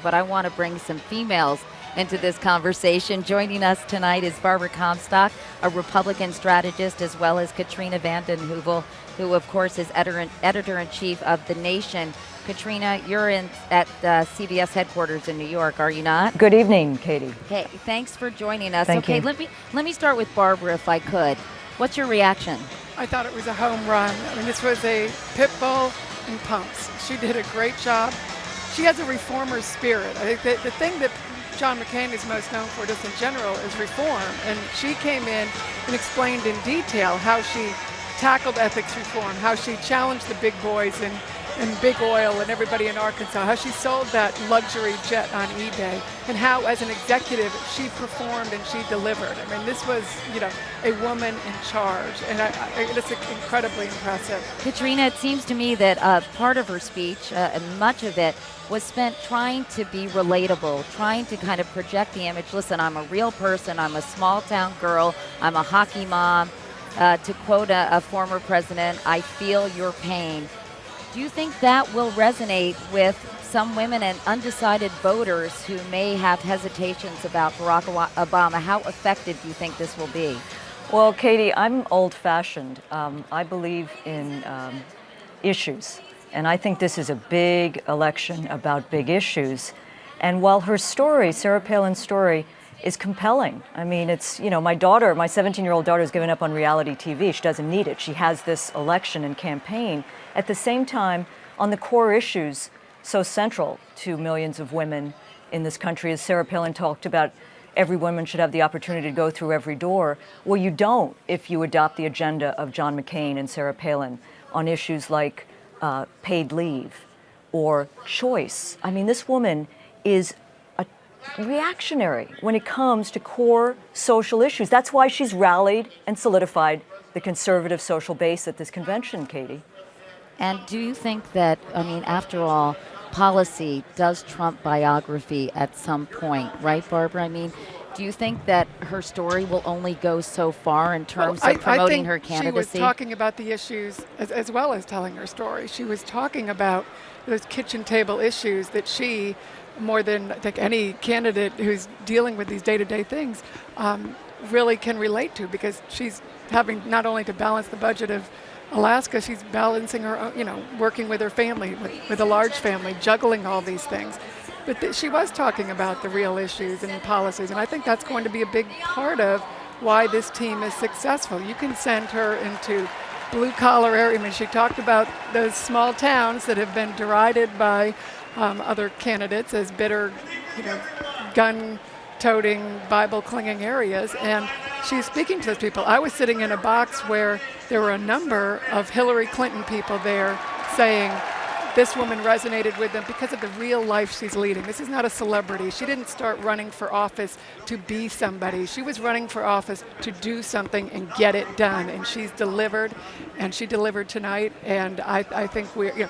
But I want to bring some females into this conversation. Joining us tonight is Barbara Comstock, a Republican strategist, as well as Katrina vanden Heuvel, who, of course, is editor-in-chief of The Nation. Katrina, you're at CBS headquarters in New York, are you not? Good evening, Katie. Hey, thanks for joining us. Thank you. Let me start with Barbara, if I could. What's your reaction? I thought it was a home run. I mean, this was a pit bull in pumps. She did a great job. She has a reformer spirit. I think that the thing that John McCain is most known for just in general is reform. And she came in and explained in detail how she tackled ethics reform, how she challenged the big boys and big oil and everybody in Arkansas, how she sold that luxury jet on eBay, and how as an executive she performed and she delivered. I mean, this was, a woman in charge, and it's incredibly impressive. Katrina, it seems to me that part of her speech, and much of it, was spent trying to be relatable, trying to kind of project the image. Listen, I'm a real person. I'm a small town girl. I'm a hockey mom. To quote a former president, I feel your pain. Do you think that will resonate with some women and undecided voters who may have hesitations about Barack Obama? How effective do you think this will be? Well, Katie, I'm old-fashioned. I believe in issues, and I think this is a big election about big issues. And while her story, Sarah Palin's story, is compelling. I mean, it's, my daughter, my 17-year-old daughter has given up on reality TV. She doesn't need it. She has this election and campaign. At the same time, on the core issues so central to millions of women in this country, as Sarah Palin talked about, every woman should have the opportunity to go through every door. Well, you don't if you adopt the agenda of John McCain and Sarah Palin on issues like paid leave or choice. I mean, this woman is reactionary when it comes to core social issues. That's why she's rallied and solidified the conservative social base at this convention, Katie. And do you think that, after all, policy does trump biography at some point, right, Barbara? I mean, do you think that her story will only go so far in terms of promoting her candidacy? She was talking about the issues as well as telling her story. She was talking about those kitchen table issues that she, more than I think any candidate who's dealing with these day-to-day things, really can relate to, because she's having not only to balance the budget of Alaska, she's balancing her own, working with her family, with a large family, juggling all these things. But she was talking about the real issues and policies, and I think that's going to be a big part of why this team is successful. You can send her into blue-collar area. I mean, she talked about those small towns that have been derided by other candidates as bitter, gun-toting, Bible-clinging areas, and she's speaking to those people. I was sitting in a box where there were a number of Hillary Clinton people there saying this woman resonated with them because of the real life she's leading. This is not a celebrity. She didn't start running for office to be somebody. She was running for office to do something and get it done, and she's delivered, and she delivered tonight, and I think we're,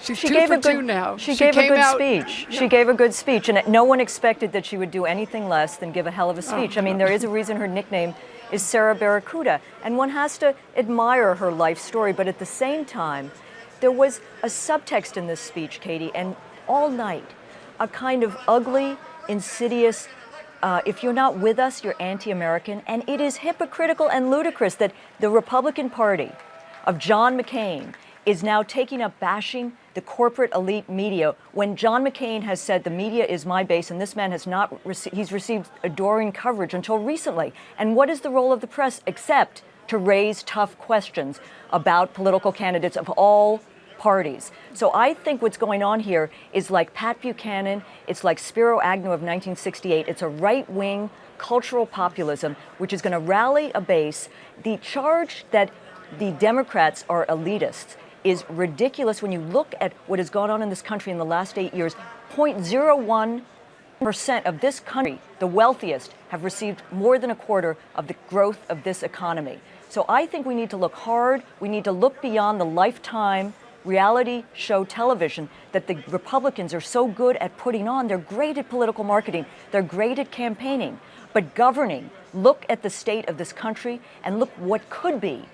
she's She two gave for a good, two now. She gave a good out, speech. She gave a good speech, and no one expected that she would do anything less than give a hell of a speech. I mean, there is a reason her nickname is Sarah Barracuda, and one has to admire her life story, but at the same time, there was a subtext in this speech, Katie, and all night, a kind of ugly, insidious, if you're not with us, you're anti-American, and it is hypocritical and ludicrous that the Republican Party of John McCain is now taking up bashing the corporate elite media when John McCain has said the media is my base, and this man has not he's received adoring coverage until recently. And what is the role of the press except to raise tough questions about political candidates of all parties? So I think what's going on here is like Pat Buchanan, it's like Spiro Agnew of 1968. It's a right-wing cultural populism which is going to rally a base. The charge that the Democrats are elitists is ridiculous when you look at what has gone on in this country in the last 8 years. 0.01% of this country, the wealthiest, have received more than a quarter of the growth of this economy. So I think we need to look hard. We need to look beyond the lifetime reality show television that the Republicans are so good at putting on. They're great at political marketing. They're great at campaigning. But governing, look at the state of this country and look what could be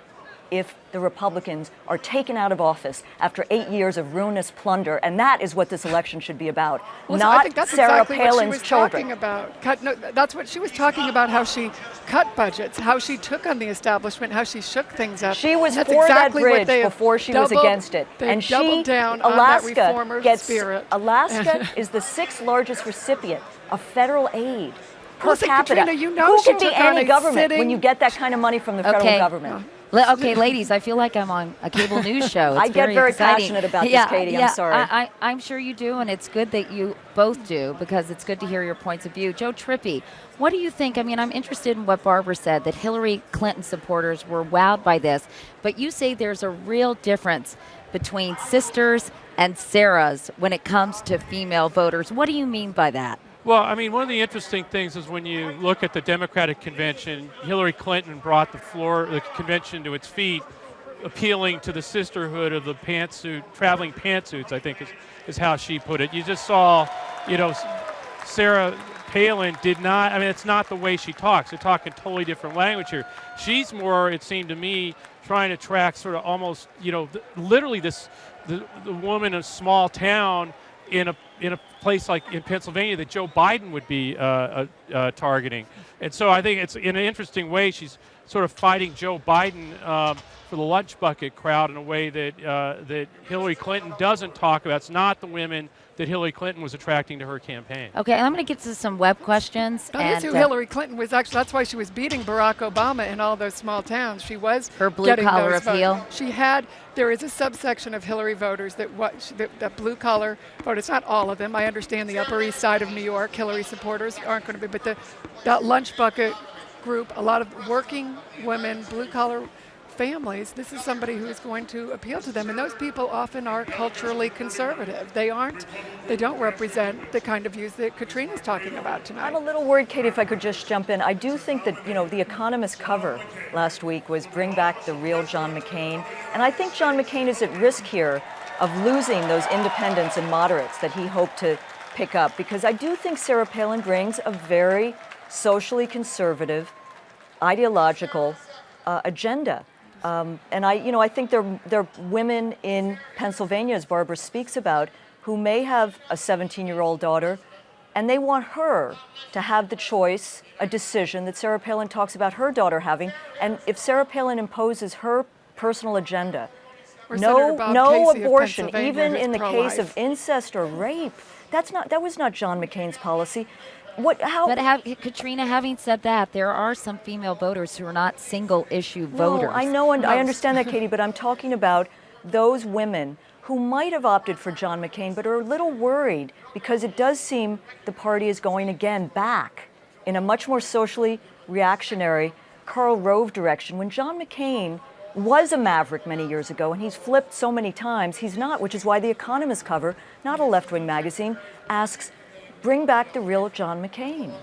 if the Republicans are taken out of office after 8 years of ruinous plunder, and that is what this election should be about, Well, not I think that's Sarah exactly what she Palin's was children. talking about. No, that's what she was talking about, how she cut budgets, how she took on the establishment, how she shook things up. She was That's for exactly that what bridge they have before she was doubled- against it. They've And she, doubled down on that reformer spirit. Alaska is the 6th largest recipient of federal aid per Listen, capita. Katrina, you know Who she can be took on a anti-government when sitting- you get that kind of money from the federal Okay. government? Okay, ladies, I feel like I'm on a cable news show. It's I get very exciting. passionate about this, Yeah, Katie. yeah, I'm sorry. I'm sure you do, and it's good that you both do because it's good to hear your points of view. Joe Trippi, what do you think? I mean, I'm interested in what Barbara said, that Hillary Clinton supporters were wowed by this, but you say there's a real difference between sisters and Sarahs when it comes to female voters. What do you mean by that? Well, I mean, one of the interesting things is when you look at the Democratic convention, Hillary Clinton brought the convention to its feet, appealing to the sisterhood of the pantsuit, traveling pantsuits, I think is how she put it. You just saw, Sarah Palin did not, I mean, it's not the way she talks. They're talking totally different language here. She's more, it seemed to me, trying to track sort of almost, literally the woman in a small town in a place like in Pennsylvania that Joe Biden would be targeting. And so I think it's in an interesting way she's sort of fighting Joe Biden for the lunch bucket crowd in a way that Hillary Clinton doesn't talk about. It's not the women that Hillary Clinton was attracting to her campaign. Okay, I'm going to get to some web questions. That is who Hillary Clinton was actually. That's why she was beating Barack Obama in all those small towns. She was Her blue getting collar those votes. appeal. She had. There is a subsection of Hillary voters that blue collar vote. It's not all of them. I understand the Upper East Side of New York Hillary supporters aren't going to be, but that lunch bucket group, a lot of working women, blue collar families, this is somebody who is going to appeal to them, and those people often are culturally conservative. They don't represent the kind of views that Katrina's talking about tonight. I'm a little worried, Katie, if I could just jump in. I do think that, the Economist cover last week was Bring Back the Real John McCain. And I think John McCain is at risk here of losing those independents and moderates that he hoped to pick up, because I do think Sarah Palin brings a very socially conservative, ideological agenda. And I think there are women in Pennsylvania, as Barbara speaks about, who may have a 17-year-old daughter, and they want her to have the choice, a decision that Sarah Palin talks about her daughter having. And if Sarah Palin imposes her personal agenda, Or Senator no Bob Casey of abortion, Pennsylvania, even who's in the case of pro-life. incest or rape, that was not John McCain's policy. But Katrina, having said that, there are some female voters who are not single-issue voters. No, I know, and I understand that, Katie, but I'm talking about those women who might have opted for John McCain but are a little worried because it does seem the party is going again back in a much more socially reactionary Karl Rove direction, when John McCain was a maverick many years ago, and he's flipped so many times. He's not, which is why The Economist cover, not a left-wing magazine, asks, bring back the real John McCain.